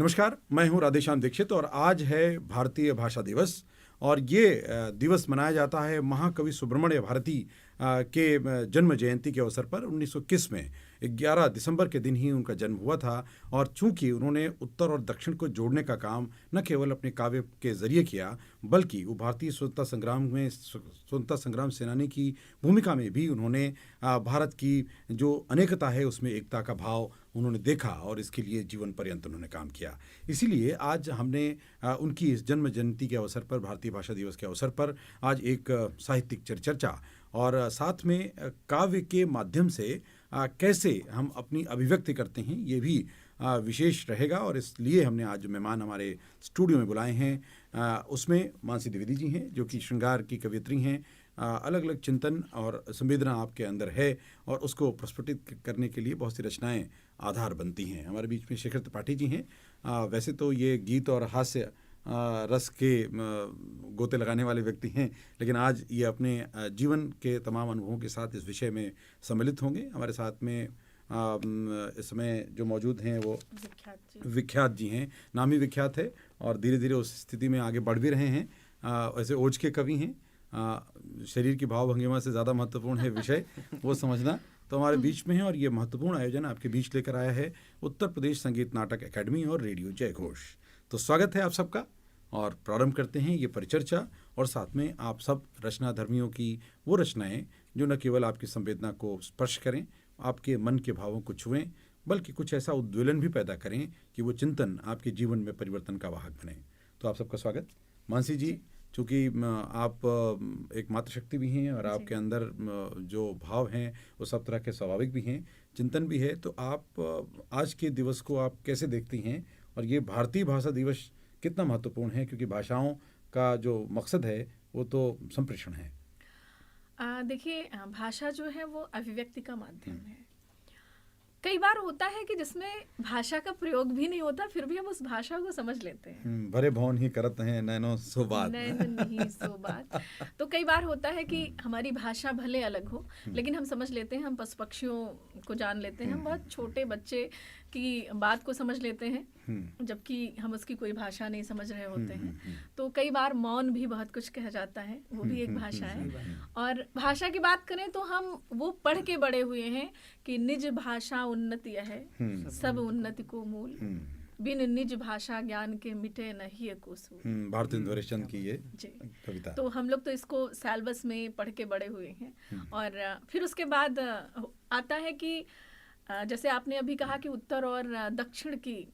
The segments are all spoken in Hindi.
नमस्कार, मैं हूं राधेश्याम दीक्षित और आज है भारतीय भाषा दिवस। और ये दिवस मनाया जाता है महाकवि सुब्रमण्य भारती के जन्म जयंती के अवसर पर। 1921 में 11 दिसंबर के दिन ही उनका जन्म हुआ था। और चूंकि उन्होंने उत्तर और दक्षिण को जोड़ने का काम न केवल अपने काव्य के जरिए किया, बल्कि वो भारतीय स्वतंत्रता संग्राम सेनानी की भूमिका में भी उन्होंने भारत की जो अनेकता है उसमें एकता का भाव उन्होंने देखा और इसके लिए जीवन पर्यंत उन्होंने काम किया। इसीलिए आज हमने उनकी इस जन्म जयंती के अवसर पर, भारतीय भाषा दिवस के अवसर पर, आज एक साहित्यिक चर्चा और साथ में काव्य के माध्यम से कैसे हम अपनी अभिव्यक्ति करते हैं ये भी विशेष रहेगा। और इसलिए हमने आज जो मेहमान हमारे स्टूडियो में बुलाए हैं उसमें मानसी द्विवेदी जी हैं, जो कि श्रृंगार की कवयित्री हैं। अलग अलग चिंतन और संवेदना आपके अंदर है और उसको प्रस्फुटित करने के लिए बहुत सी रचनाएं आधार बनती हैं। हमारे बीच में शेखर त्रिपाठी जी हैं। वैसे तो ये गीत और हास्य रस के गोते लगाने वाले व्यक्ति हैं, लेकिन आज ये अपने जीवन के तमाम अनुभवों के साथ इस विषय में सम्मिलित होंगे। हमारे साथ में इस समय जो मौजूद हैं वो विख्यात जी हैं। नाम ही विख्यात है और धीरे धीरे उस स्थिति में आगे बढ़ भी रहे हैं। वैसे ओज के कवि हैं। शरीर की भाव भंगिमा से ज़्यादा महत्वपूर्ण है विषय वो समझना। तो हमारे बीच में है और ये महत्वपूर्ण आयोजन आपके बीच लेकर आया है उत्तर प्रदेश संगीत नाटक अकेडमी और रेडियो जय घोष। तो स्वागत है आप सबका और प्रारंभ करते हैं ये परिचर्चा। और साथ में आप सब रचनाधर्मियों की वो रचनाएं जो न केवल आपकी संवेदना को स्पर्श करें, आपके मन के भावों को छुएं, बल्कि कुछ ऐसा उद्वेलन भी पैदा करें कि वो चिंतन आपके जीवन में परिवर्तन का वाहक बने। तो आप सबका स्वागत। मानसी जी, चूँकि आप एक मातृशक्ति भी हैं और आपके अंदर जो भाव हैं वो सब तरह के स्वाभाविक भी हैं, चिंतन भी है, तो आप आज के दिवस को आप कैसे देखती हैं और ये भारतीय भाषा दिवस कितना महत्वपूर्ण है? क्योंकि भाषाओं का जो मकसद है वो तो संप्रेषण है। देखिए, भाषा जो है वो अभिव्यक्ति का माध्यम है। कई बार होता है कि जिसमें भाषा का प्रयोग भी नहीं होता, फिर भी हम उस भाषा को समझ लेते हैं। भरे भवन ही करत हैं नैनो सो बात। नैन नहीं सो बात। तो कई बार होता है कि हमारी भाषा भले अलग हो, लेकिन हम समझ लेते हैं, हम पशु पक्षियों को जान लेते हैं, हम बहुत छोटे बच्चे की बात को समझ लेते हैं, जबकि हम उसकी कोई भाषा नहीं समझ रहे होते हैं। तो कई बार मौन भी बहुत कुछ कह जाता है, वो भी एक भाषा है। और भाषा की बात करें तो हम वो पढ़ के बड़े हुए हैं कि निज भाषा उन्नति है, सब उन्नति को मूल, बिन निज भाषा ज्ञान के मिटे नहीं को सूल। भारतेंदु हरिश्चंद्र की ये कविता। तो हम लोग तो इसको सिलेबस में पढ़ के बड़े हुए हैं। और फिर उसके बाद आता है कि जैसे आपने अभी कहा कि उत्तर और दक्षिण की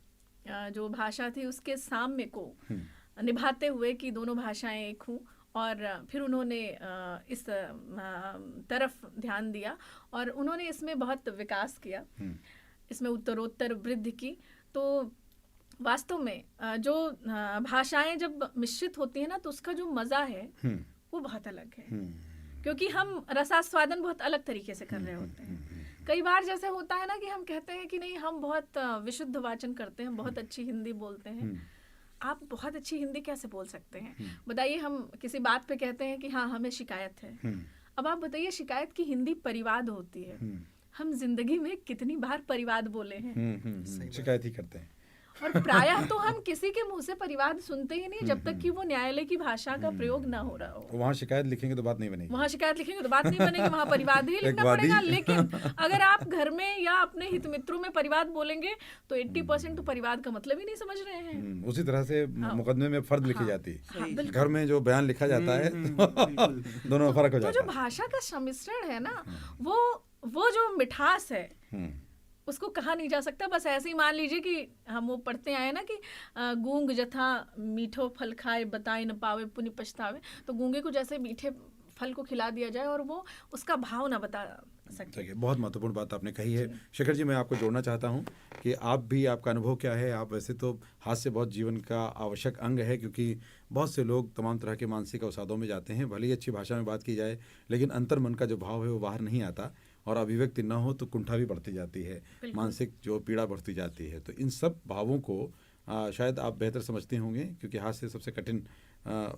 जो भाषा थी उसके साम्य को निभाते हुए कि दोनों भाषाएं एक हों, और फिर उन्होंने इस तरफ ध्यान दिया और उन्होंने इसमें बहुत विकास किया, इसमें उत्तरोत्तर वृद्धि की। तो वास्तव में जो भाषाएं जब मिश्रित होती हैं ना, तो उसका जो मज़ा है वो बहुत अलग है, क्योंकि हम रसास्वादन बहुत अलग तरीके से कर रहे होते हैं। कई बार जैसे होता है ना कि हम कहते हैं कि नहीं, हम बहुत विशुद्ध वाचन करते हैं, बहुत अच्छी हिंदी बोलते हैं। आप बहुत अच्छी हिंदी कैसे बोल सकते हैं? बताइए, हम किसी बात पे कहते हैं कि हाँ हमें शिकायत है। अब आप बताइए, शिकायत की हिंदी परिवाद होती है। हम जिंदगी में कितनी बार परिवाद बोले हैं? शिकायत ही करते हैं। और प्रायः तो हम किसी के मुंह से परिवाद सुनते ही नहीं जब तक कि वो न्यायालय की भाषा का प्रयोग ना हो रहा हो। वहाँ शिकायत लिखेंगे तो बात नहीं बनेगी, वहाँ शिकायत लिखेंगे तो बात नहीं बनेगी, वहाँ परिवाद ही लिखना पड़ेगा। लेकिन अगर आप घर में या अपने हित मित्रों में परिवाद बोलेंगे तो 80% तो परिवाद का मतलब ही नहीं समझ रहे हैं। उसी तरह से मुकदमे में फर्द लिखी जाती है, घर में जो बयान लिखा जाता है दोनों में फर्क हो जाता है। तो जो भाषा का सम्मिश्रण है ना, वो जो मिठास है उसको कहा नहीं जा सकता। बस ऐसे ही मान लीजिए कि हम वो पढ़ते आए ना कि गूंग जथा मीठो फल खाए बताए न पावे पुनि पछतावे। तो गूंगे को जैसे मीठे फल को खिला दिया जाए और वो उसका भाव ना बता सके। बहुत महत्वपूर्ण बात आपने कही है। शेखर जी, मैं आपको जोड़ना चाहता हूँ कि आप भी, आपका अनुभव क्या है? आप वैसे तो हास्य बहुत जीवन का आवश्यक अंग है, क्योंकि बहुत से लोग तमाम तरह के मानसिक अवसादों में जाते हैं। भले ही अच्छी भाषा में बात की जाए, लेकिन अंतर मन का जो भाव है वो बाहर नहीं आता और अभिव्यक्ति न हो तो कुंठा भी बढ़ती जाती है, मानसिक जो पीड़ा बढ़ती जाती है। तो इन सब भावों को शायद आप बेहतर समझते होंगे, क्योंकि हास्य सबसे कठिन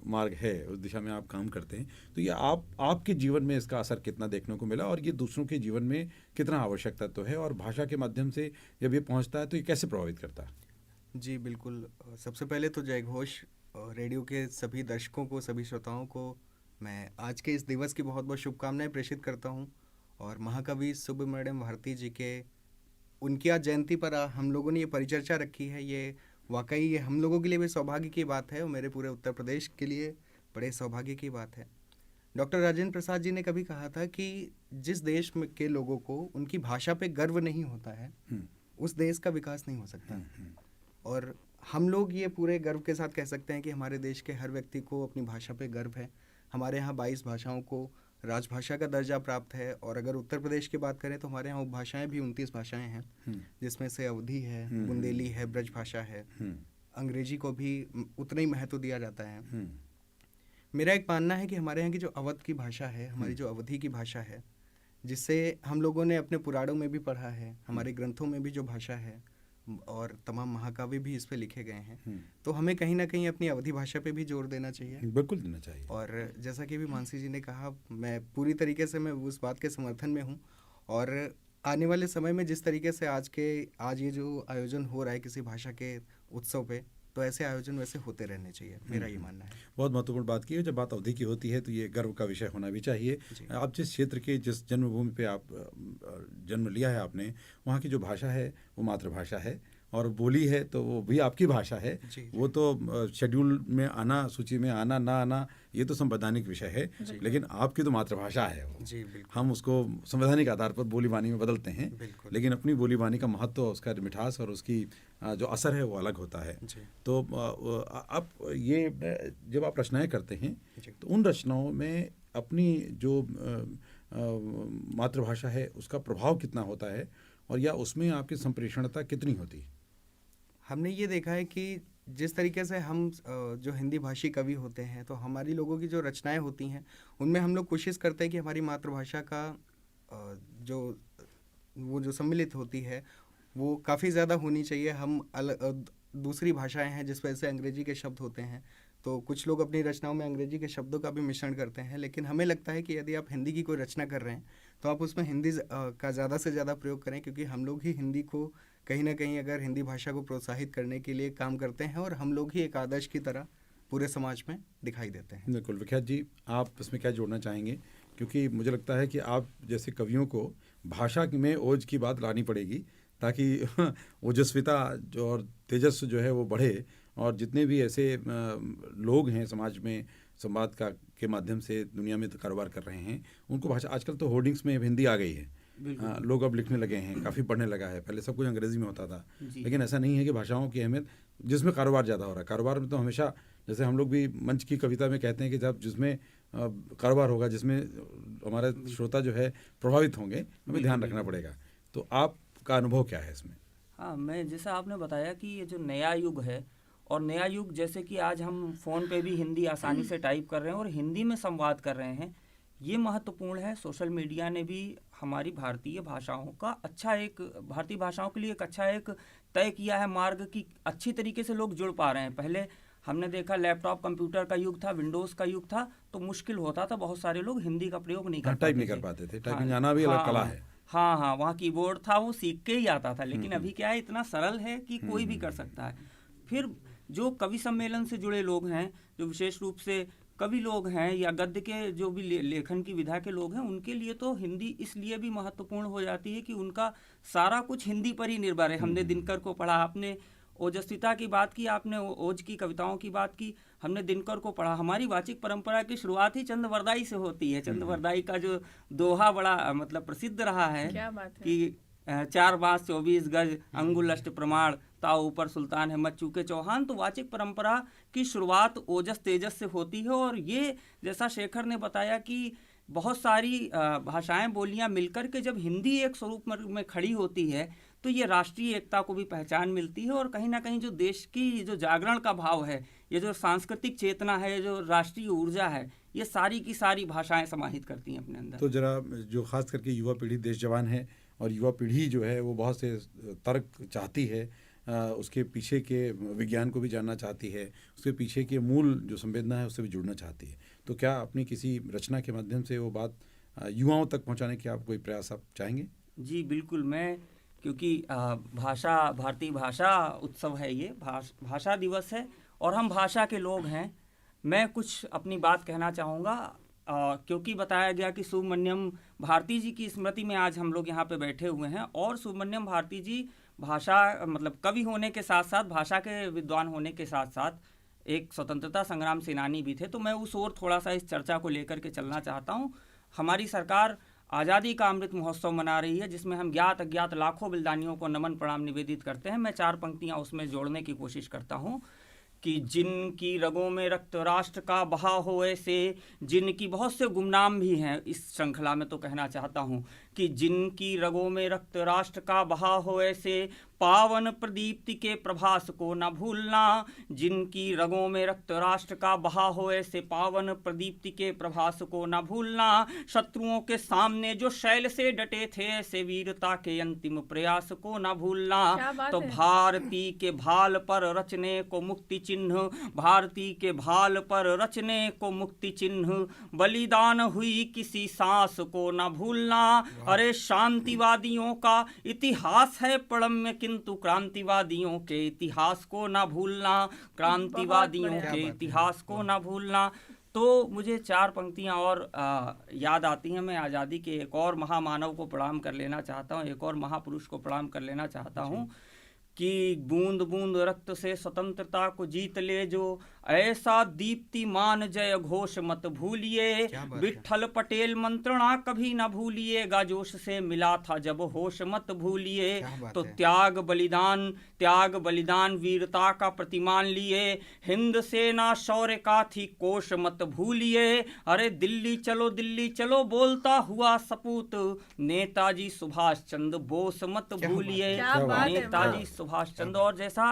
मार्ग है, उस दिशा में आप काम करते हैं। तो ये आपके जीवन में इसका असर कितना देखने को मिला और ये दूसरों के जीवन में कितना आवश्यक तत्व है, और भाषा के माध्यम से जब ये पहुंचता है तो ये कैसे प्रभावित करता है? जी बिल्कुल। सबसे पहले तो जय घोष। रेडियो के सभी दर्शकों को, सभी श्रोताओं को मैं आज के इस दिवस की बहुत बहुत शुभकामनाएं प्रेषित करता हूं। और महाकवि सुब्रमण्यम भारती जी के उनकी आज जयंती पर हम लोगों ने ये परिचर्चा रखी है। ये वाकई ये हम लोगों के लिए भी सौभाग्य की बात है और मेरे पूरे उत्तर प्रदेश के लिए बड़े सौभाग्य की बात है। डॉक्टर राजेंद्र प्रसाद जी ने कभी कहा था कि जिस देश के लोगों को उनकी भाषा पे गर्व नहीं होता है, उस देश का विकास नहीं हो सकता। और हम लोग ये पूरे गर्व के साथ कह सकते हैं कि हमारे देश के हर व्यक्ति को अपनी भाषा पे गर्व है। हमारे यहाँ 22 भाषाओं को राजभाषा का दर्जा प्राप्त है। और अगर उत्तर प्रदेश की बात करें तो हमारे यहाँ उपभाषाएं भी 29 भाषाएं हैं, जिसमें से अवधी है, बुंदेली है, ब्रज भाषा है। अंग्रेजी को भी उतना ही महत्व दिया जाता है। मेरा एक मानना है कि हमारे यहाँ की जो अवध की भाषा है, हमारी जो अवधी की भाषा है, जिसे हम लोगों ने अपने पुराणों में भी पढ़ा है, हमारे ग्रंथों में भी जो भाषा है और तमाम महाकाव्य भी इस पे लिखे गए हैं, तो हमें कहीं ना कहीं अपनी अवधी भाषा पे भी जोर देना चाहिए। बिल्कुल देना चाहिए। और जैसा कि भी मानसी जी ने कहा, मैं पूरी तरीके से मैं उस बात के समर्थन में हूँ। और आने वाले समय में जिस तरीके से आज ये जो आयोजन हो रहा है किसी भाषा के उत्सव पे, तो ऐसे आयोजन वैसे होते रहने चाहिए, मेरा ये मानना है। बहुत महत्वपूर्ण बात की है। जब बात अवधि की होती है तो ये गर्व का विषय होना भी चाहिए। आप जिस क्षेत्र के, जिस जन्मभूमि पे आप जन्म लिया है आपने, वहाँ की जो भाषा है वो मातृभाषा है और बोली है तो वो भी आपकी भाषा है। वो तो शेड्यूल में आना, सूची में आना ना आना, ये तो संवैधानिक विषय है, लेकिन आपकी तो मातृभाषा है वो। हम उसको संवैधानिक आधार पर बोली बानी में बदलते हैं, लेकिन अपनी बोली बानी का महत्व, उसका मिठास और उसकी जो असर है वो अलग होता है। तो अब ये जब आप रचनाएं करते हैं तो उन रचनाओं में अपनी जो मातृभाषा है उसका प्रभाव कितना होता है और या उसमें आपकी संप्रेषणता कितनी होती है? हमने ये देखा है कि जिस तरीके से हम जो हिंदी भाषी कवि होते हैं, तो हमारी लोगों की जो रचनाएं होती हैं उनमें हम लोग कोशिश करते हैं कि हमारी मातृभाषा का जो सम्मिलित होती है वो काफ़ी ज़्यादा होनी चाहिए। हम दूसरी भाषाएं हैं जिस वजह से अंग्रेजी के शब्द होते हैं, तो कुछ लोग अपनी रचनाओं में अंग्रेजी के शब्दों का भी मिश्रण करते हैं। लेकिन हमें लगता है कि यदि आप हिंदी की कोई रचना कर रहे हैं तो आप उसमें हिंदी का ज़्यादा से ज़्यादा प्रयोग करें, क्योंकि हम लोग ही हिंदी को कहीं ना कहीं अगर हिंदी भाषा को प्रोत्साहित करने के लिए काम करते हैं और हम लोग ही एक आदर्श की तरह पूरे समाज में दिखाई देते हैं। बिल्कुल। विख्यात जी, आप इसमें क्या जोड़ना चाहेंगे? क्योंकि मुझे लगता है कि आप जैसे कवियों को भाषा में ओज की बात लानी पड़ेगी ताकि ओजस्विता जो और तेजस्व जो है वो बढ़े, और जितने भी ऐसे लोग हैं समाज में संवाद के माध्यम से दुनिया में तो कारोबार कर रहे हैं, उनको भाषा, आजकल तो होर्डिंग्स में हिंदी आ गई है, लोग अब लिखने लगे हैं, काफ़ी पढ़ने लगा है। पहले सब कुछ अंग्रेजी में होता था, लेकिन ऐसा नहीं है कि भाषाओं की अहमियत, जिसमें कारोबार ज़्यादा हो रहा है, कारोबार में तो हमेशा, जैसे हम लोग भी मंच की कविता में कहते हैं कि जब जिसमें कारोबार होगा, जिसमें हमारे श्रोता जो है प्रभावित होंगे, हमें ध्यान रखना पड़ेगा। तो आपका अनुभव क्या है इसमें? हाँ, मैं जैसा आपने बताया कि ये जो नया युग है, और नया युग जैसे कि आज हम फ़ोन पे भी हिंदी आसानी से टाइप कर रहे हैं और हिंदी में संवाद कर रहे हैं, ये महत्वपूर्ण है। सोशल मीडिया ने भी हमारी भारतीय भाषाओं के लिए एक अच्छा तय किया है मार्ग की अच्छी तरीके से लोग जुड़ पा रहे हैं। पहले हमने देखा लैपटॉप कंप्यूटर का युग था, विंडोज़ का युग था, तो मुश्किल होता था, बहुत सारे लोग हिंदी का प्रयोग नहीं कर पाते थे। टाइपिंग आना भी अलग कला है। हाँ, वहाँ कीबोर्ड था, वो सीख के ही आता था। लेकिन अभी क्या है, इतना सरल है कि कोई भी कर सकता है। फिर जो कवि सम्मेलन से जुड़े लोग हैं, जो विशेष रूप से कवि लोग हैं या गद्य के जो भी लेखन की विधा के लोग हैं, उनके लिए तो हिंदी इसलिए भी महत्वपूर्ण हो जाती है कि उनका सारा कुछ हिंदी पर ही निर्भर है। हमने दिनकर को पढ़ा, आपने ओजस्विता की बात की, आपने ओज की कविताओं की बात की, हमने दिनकर को पढ़ा। हमारी वाचिक परंपरा की शुरुआत ही चंद्रवरदाई से होती है। चंद्रवरदाई का जो दोहा बड़ा मतलब प्रसिद्ध रहा है, क्या बात है? कि 4 बांस 24 गज अंगुल अष्ट प्रमाण, ताऊ ऊपर सुल्तान है मत चूके चौहान। तो वाचिक परंपरा की शुरुआत ओजस तेजस से होती है। और ये जैसा शेखर ने बताया कि बहुत सारी भाषाएं, बोलियां मिलकर के जब हिंदी एक स्वरूप में खड़ी होती है, तो ये राष्ट्रीय एकता को भी पहचान मिलती है। और कहीं ना कहीं जो देश की जो जागरण का भाव है, ये जो सांस्कृतिक चेतना है, जो राष्ट्रीय ऊर्जा है, ये सारी की सारी भाषाएं समाहित करती हैं अपने अंदर। तो जरा जो खास करके युवा पीढ़ी देश जवान है, और युवा पीढ़ी जो है वो बहुत से तर्क चाहती है, उसके पीछे के विज्ञान को भी जानना चाहती है, उसके पीछे के मूल जो संवेदना है उससे भी जुड़ना चाहती है। तो क्या अपनी किसी रचना के माध्यम से वो बात युवाओं तक पहुंचाने के आप कोई प्रयास आप चाहेंगे? जी बिल्कुल। मैं क्योंकि भाषा, भारतीय भाषा उत्सव है, ये भाषा दिवस है और हम भाषा के लोग हैं। मैं कुछ अपनी बात कहना चाहूँगा, क्योंकि बताया गया कि सुब्रमण्यम भारती जी की स्मृति में आज हम लोग यहाँ पे बैठे हुए हैं, और सुब्रमण्यम भारती जी भाषा मतलब कवि होने के साथ साथ, भाषा के विद्वान होने के साथ साथ एक स्वतंत्रता संग्राम सेनानी भी थे। तो मैं उस ओर थोड़ा सा इस चर्चा को लेकर के चलना चाहता हूँ। हमारी सरकार आज़ादी का अमृत महोत्सव मना रही है, जिसमें हम ज्ञात अज्ञात लाखों बलिदानियों को नमन प्रणाम निवेदित करते हैं। मैं 4 पंक्तियाँ उसमें जोड़ने की कोशिश करता हूँ कि जिनकी रगों में रक्त राष्ट्र का बहा हो ऐसे, जिनकी बहुत से गुमनाम भी हैं इस श्रृंखला में, तो कहना चाहता हूँ कि जिनकी रगों में रक्त राष्ट्र का बहा हो ऐसे, पावन प्रदीप्ति के प्रभास को न भूलना। जिनकी रगों में रक्त राष्ट्र का बहा हो ऐसे, पावन प्रदीप्ति के प्रभास को न भूलना। शत्रुओं के सामने जो शैल से डटे थे, ऐसे वीरता के अंतिम प्रयास को न भूलना। तो भारती के भाल पर रचने को मुक्ति चिन्ह, भारती के भाल पर रचने को मुक्ति चिन्ह, बलिदान हुई किसी सांस को न भूलना। अरे शांतिवादियों का इतिहास है पड़म्य, किंतु क्रांतिवादियों के इतिहास को ना भूलना, क्रांतिवादियों के इतिहास को ना भूलना। तो मुझे 4 पंक्तियां और याद आती हैं। मैं आज़ादी के एक और महामानव को प्रणाम कर लेना चाहता हूं, एक और महापुरुष को प्रणाम कर लेना चाहता हूं कि बूंद बूंद रक्त से स्वतंत्रता को जीत ले जो, ऐसा दीप्तिमान जय घोष मत भूलिए। विट्ठल पटेल मंत्रणा कभी न भूलिएगा, जोश से मिला था जब होश मत भूलिए। तो त्याग बलिदान वीरता का प्रतिमान लिए, हिंद सेना शौर्य का थी कोश मत भूलिए। अरे दिल्ली चलो बोलता हुआ सपूत, नेताजी सुभाष चंद्र बोस मत भूलिए। नेताजी सुभाष चंद्र। और जैसा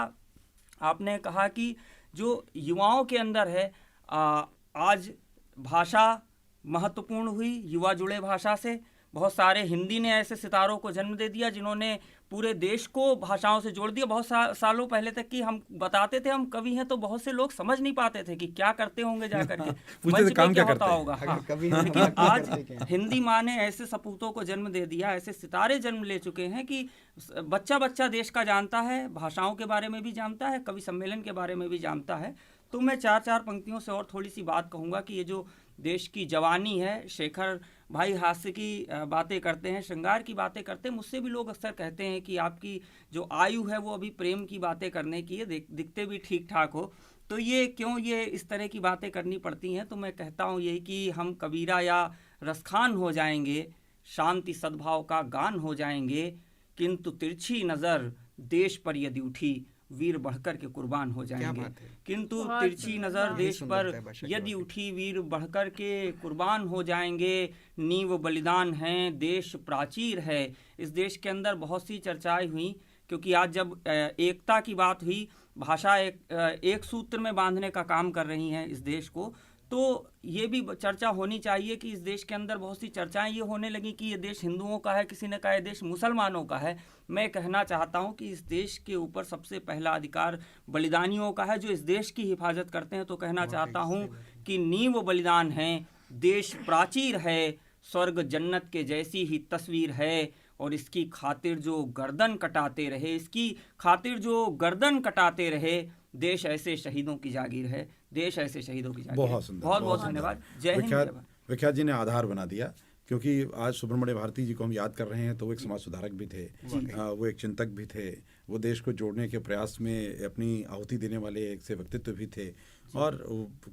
आपने कहा कि जो युवाओं के अंदर है, आज भाषा महत्वपूर्ण हुई, युवा जुड़े भाषा से। बहुत सारे हिंदी ने ऐसे सितारों को जन्म दे दिया जिन्होंने पूरे देश को भाषाओं से जोड़ दिया। बहुत सालों पहले तक कि हम बताते थे हम कवि हैं, तो बहुत से लोग समझ नहीं पाते थे कि क्या करते होंगे जाकर के, मंच पे क्या होता होगा। लेकिन आज हिंदी माँ ने ऐसे सपूतों को जन्म दे दिया, ऐसे सितारे जन्म ले चुके हैं कि बच्चा देश का जानता है, भाषाओं के बारे में भी जानता है, कवि सम्मेलन के बारे में भी जानता है। तो मैं 4 पंक्तियों से और थोड़ी सी बात कहूँगा कि ये जो देश की जवानी है, शेखर भाई हास्य की बातें करते हैं, श्रृंगार की बातें करते हैं। मुझसे भी लोग अक्सर कहते हैं कि आपकी जो आयु है वो अभी प्रेम की बातें करने की है, दिखते भी ठीक ठाक हो, तो ये क्यों ये इस तरह की बातें करनी पड़ती हैं। तो मैं कहता हूँ यही कि हम कबीरा या रसखान हो जाएंगे, शांति सद्भाव का गान हो जाएंगे, किंतु तिरछी नज़र देश पर यदि उठी, वीर बढ़कर के कुर्बान हो जाएंगे। किंतु तिरछी नज़र देश पर यदि उठी, वीर बढ़कर के कुर्बान हो जाएंगे। नींव बलिदान हैं, देश प्राचीर है। इस देश के अंदर बहुत सी चर्चाएं हुई, क्योंकि आज जब एकता की बात हुई, भाषा एक सूत्र में बांधने का काम कर रही हैं इस देश को, तो ये भी चर्चा होनी चाहिए कि इस देश के अंदर बहुत सी चर्चाएं ये होने लगी कि ये देश हिंदुओं का है, किसी ने कहा ये देश मुसलमानों का है। मैं कहना चाहता हूं कि इस देश के ऊपर सबसे पहला अधिकार बलिदानियों का है, जो इस देश की हिफाजत करते हैं। तो कहना चाहता हूं कि नींव बलिदान है, देश प्राचीर है, स्वर्ग जन्नत के जैसी ही तस्वीर है, और इसकी खातिर जो गर्दन कटाते रहे, देश ऐसे शहीदों की जागीर है, देश ऐसे शहीदों की जागीर। बहुत सुंदर, बहुत धन्यवाद। जय हिंद। विख्यात जी ने आधार बना दिया, क्योंकि आज सुब्रमण्य भारती जी को हम याद कर रहे हैं, तो वो एक समाज सुधारक भी थे, वो एक चिंतक भी थे, वो देश को जोड़ने के प्रयास में अपनी आहुति देने वाले एक से व्यक्तित्व भी थे, और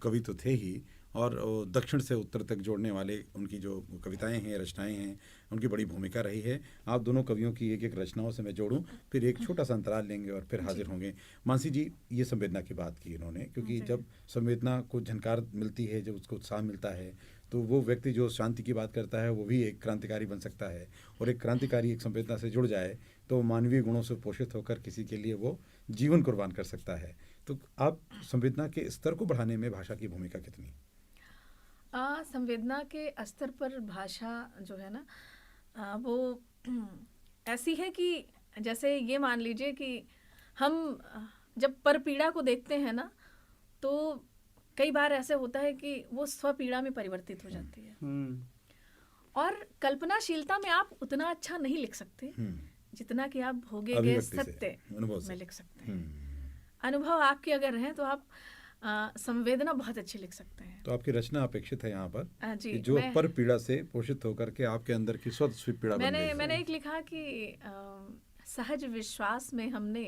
कवि तो थे ही, और दक्षिण से उत्तर तक जोड़ने वाले उनकी जो कविताएं हैं, रचनाएं हैं, उनकी बड़ी भूमिका रही है। आप दोनों कवियों की एक रचनाओं से मैं जोड़ूं, फिर एक छोटा सा अंतराल लेंगे और फिर हाजिर होंगे। मानसी जी, ये संवेदना की बात की इन्होंने, क्योंकि जब संवेदना को झनकार मिलती है, जब उसको उत्साह मिलता है, तो वो व्यक्ति जो शांति की बात करता है वो भी एक क्रांतिकारी बन सकता है, और एक क्रांतिकारी एक संवेदना से जुड़ जाए तो मानवीय गुणों से पोषित होकर किसी के लिए वो जीवन कुर्बान कर सकता है। तो आप संवेदना के स्तर को बढ़ाने में भाषा की भूमिका कितनी? संवेदना के स्तर पर भाषा जो है ना, वो ऐसी है कि जैसे ये मान लीजिए कि हम जब परपीड़ा को देखते हैं ना, तो कई बार ऐसे होता है कि वो स्वपीड़ा में परिवर्तित हो जाती है, और कल्पनाशीलता में आप उतना अच्छा नहीं लिख सकते जितना कि आप भोगे गए अभिव्यक्ति से, सत्य अनुभव से। में लिख सकते हैं। अनुभव आपके अगर हैं तो आप संवेदना बहुत अच्छी लिख सकते हैं। तो आपकी रचना अपेक्षित है यहाँ पर जी, कि जो पर पीड़ा से पोषित होकर के आपके अंदर की स्वतः पीड़ा बन गई। मैंने एक लिखा कि सहज विश्वास में हमने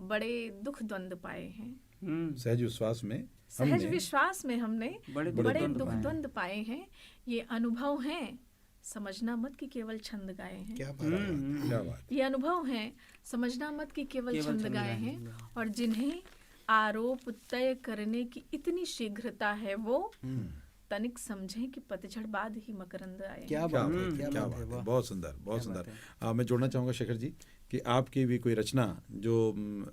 बड़े दुख द्वंद पाए हैं। सहज विश्वास में सहज विश्वास में हमने बड़े दुख द्वंद पाए हैं। ये अनुभव हैं, समझना मत कि केवल छंद गाए हैं। क्या बात है। क्या बात। ये अनुभव हैं, समझना मत कि केवल छंद गाए हैं। और जिन्हें आरोप तय करने की इतनी शीघ्रता है वो तनिक समझें कि पतझड़ बाद ही मकरंद आए। क्या क्या बात बात है, है, क्या क्या बात है, बात है। वाह। बहुत सुंदर, बहुत क्या बात सुंदर। मैं जोड़ना चाहूँगा शेखर जी कि आपकी भी कोई रचना जो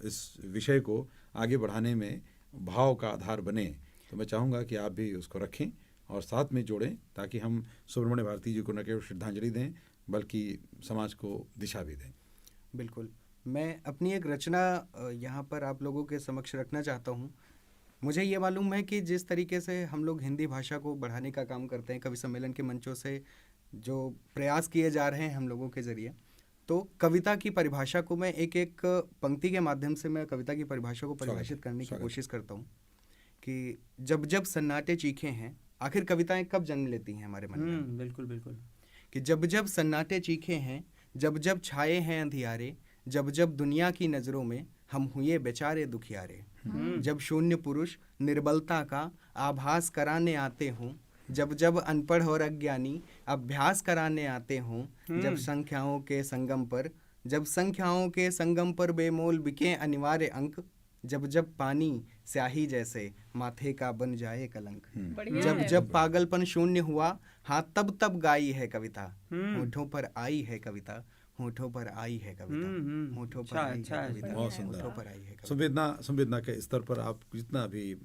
इस विषय को आगे बढ़ाने में भाव का आधार बने, तो मैं चाहूँगा कि आप भी उसको रखें और साथ में जोड़ें, ताकि हम सुब्रमण्य भारती जी को न केवल श्रद्धांजलि दें बल्कि समाज को दिशा भी दें। बिल्कुल, मैं अपनी एक रचना यहाँ पर आप लोगों के समक्ष रखना चाहता हूँ। मुझे ये मालूम है कि जिस तरीके से हम लोग हिंदी भाषा को बढ़ाने का काम करते हैं, कवि सम्मेलन के मंचों से जो प्रयास किए जा रहे हैं हम लोगों के ज़रिए, तो कविता की परिभाषा को मैं एक एक पंक्ति के माध्यम से मैं कविता की परिभाषा को परिभाषित करने की कोशिश करता हूँ कि जब जब सन्नाटे चीखे हैं। आखिर कविताएं कब जन्म लेती हैं हमारे मन में? बिल्कुल बिल्कुल। कि जब जब सन्नाटे चीखे हैं, जब जब छाए हैं अंधियारे, जब जब दुनिया की नज़रों में हम हुए बेचारे दुखियारे, जब शून्य पुरुष निर्बलता का आभास कराने आते हों, जब जब अनपढ़ और अज्ञानी अभ्यास कराने आते हों, जब संख्याओं के संगम पर बेमोल बिके अनिवार्य अंक, जब जब पानी स्याही जैसे माथे का बन जाए कलंक, जब जब पागलपन शून्य हुआ, हाँ तब तब गाई है कविता, होठों पर आई है कविता, होठों पर आई है कविता, होठों पर आई है कविता, बहुत सुंदर। होठों पर आई है कविता। संवेदना के स्तर पर आप जितना भी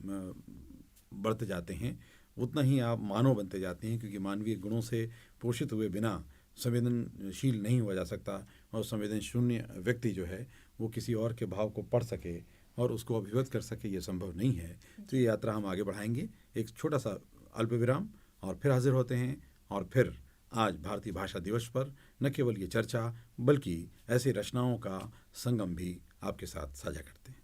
बढ़ते जाते हैं उतना ही आप मानव बनते जाते हैं, क्योंकि मानवीय गुणों से पोषित हुए बिना संवेदनशील नहीं हुआ जा सकता, और संवेदन शून्य व्यक्ति जो है वो किसी और के भाव को पढ़ सके और उसको अभिव्यक्त कर सके, ये संभव नहीं है। तो ये यात्रा हम आगे बढ़ाएंगे। एक छोटा सा अल्प विराम और फिर हाजिर होते हैं, और फिर आज भारतीय भाषा दिवस पर न केवल ये चर्चा बल्कि ऐसी रचनाओं का संगम भी आपके साथ साझा करते हैं।